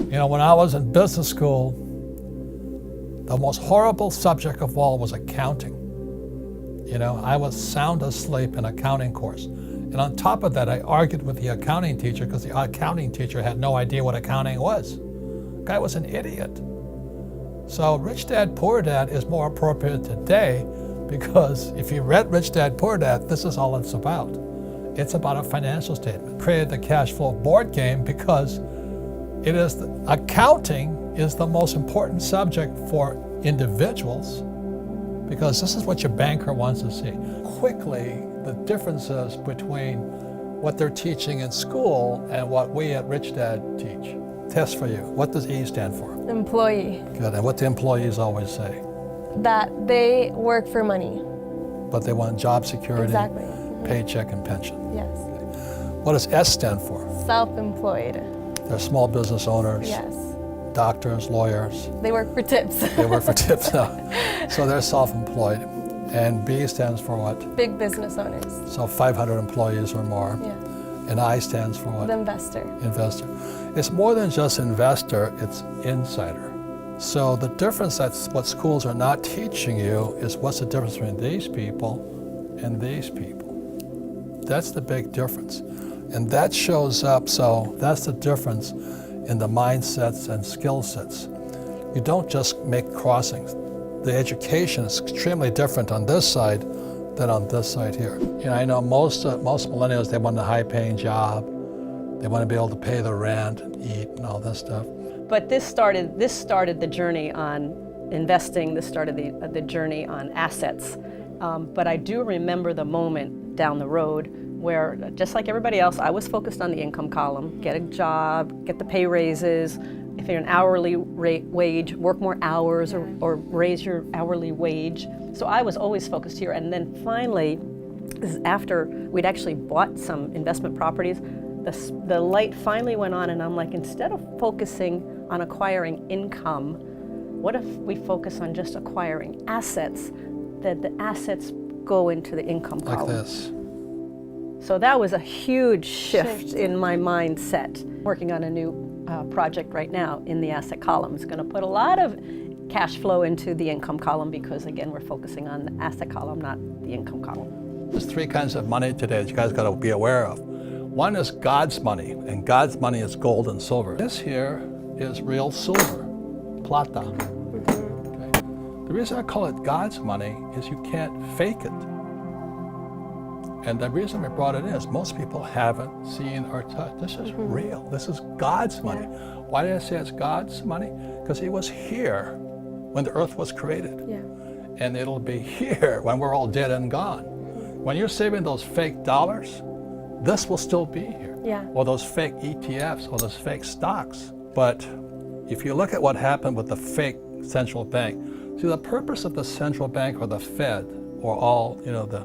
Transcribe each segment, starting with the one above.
You know, when I was in business school, the most horrible subject of all was accounting. You know, I was sound asleep in accounting course. And on top of that, I argued with the accounting teacher because the accounting teacher had no idea what accounting was. The guy was an idiot. So Rich Dad, Poor Dad is more appropriate today because if you read Rich Dad, Poor Dad, this is all it's about. It's about a financial statement. Created the cash flow board game because accounting is the most important subject for individuals because this is what your banker wants to see. Quickly, the differences between what they're teaching in school and what we at Rich Dad teach. Test for you. What does E stand for? Employee. Good. And what do employees always say? That they work for money. But they want job security, Exactly. paycheck, and pension. Yes. What does S stand for? Self-employed. They're small business owners, Yes. doctors, lawyers. They work for tips. They work for tips now. So they're self-employed. And B stands for what? Big business owners. So 500 employees or more. Yeah. And I stands for what? The investor. Investor. It's more than just investor, it's insider. So the difference, that's what schools are not teaching you, is what's the difference between these people and these people. That's the big difference. And that shows up, so that's the difference in the mindsets and skill sets. You don't just make crossings. The education is extremely different on this side than on this side here. You know, I know most millennials, they want a high-paying job. They want to be able to pay the rent and eat and all this stuff. But this started the journey on investing. This started the journey on assets. But I do remember the moment down the road where, just like everybody else, I was focused on the income column. Get a job, get the pay raises. If you're an hourly wage, work more hours or raise your hourly wage. So I was always focused here. And then finally, this is after we'd actually bought some investment properties, the light finally went on, and I'm like, instead of focusing on acquiring income, what if we focus on just acquiring assets, that the assets go into the income column? Like this. So that was a huge shift in my mindset. Working on a new project right now in the asset column. It's going to put a lot of cash flow into the income column because, again, we're focusing on the asset column, not the income column. There's three kinds of money today that you guys got to be aware of. One is God's money, and God's money is gold and silver. This here is real silver, plata. Okay. The reason I call it God's money is you can't fake it. And the reason we brought it in is most people haven't seen or touched. This is real. This is God's money. Why did I say it's God's money? Because He was here when the earth was created. Yeah. And it'll be here when we're all dead and gone. When you're saving those fake dollars, this will still be here. Yeah. Or those fake ETFs or those fake stocks. But if you look at what happened with the fake central bank, see, the purpose of the central bank or the Fed or all, you know, the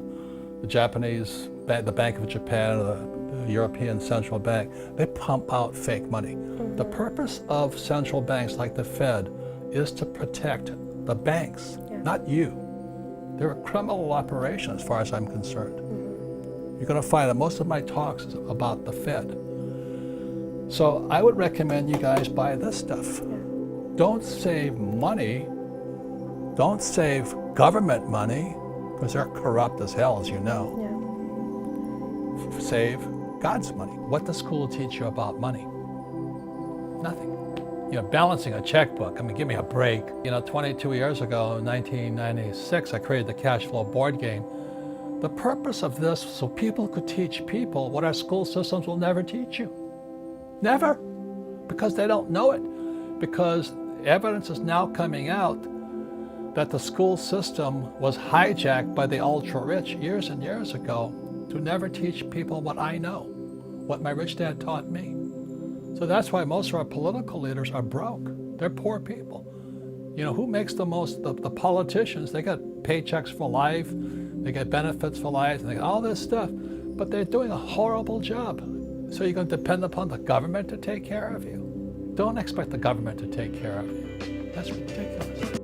Japanese, the Bank of Japan, or the European Central Bank, they pump out fake money. The purpose of central banks like the Fed is to protect the banks, not you. They're a criminal operation as far as I'm concerned. You're going to find that most of my talks is about the Fed. So I would recommend you guys buy this stuff. Don't save money. Don't save government money, because they're corrupt as hell, as you know. Yeah. Save God's money. What does school teach you about money? Nothing. You know, balancing a checkbook. I mean, give me a break. You know, 22 years ago, in 1996, I created the cash flow board game. The purpose of this, so people could teach people what our school systems will never teach you. Never. Because they don't know it. Because evidence is now coming out that the school system was hijacked by the ultra-rich years and years ago to never teach people what I know, what my rich dad taught me. So that's why most of our political leaders are broke. They're poor people. You know, who makes the most? The politicians, they got paychecks for life, they get benefits for life, and they got all this stuff, but they're doing a horrible job. So you're going to depend upon the government to take care of you? Don't expect the government to take care of you. That's ridiculous.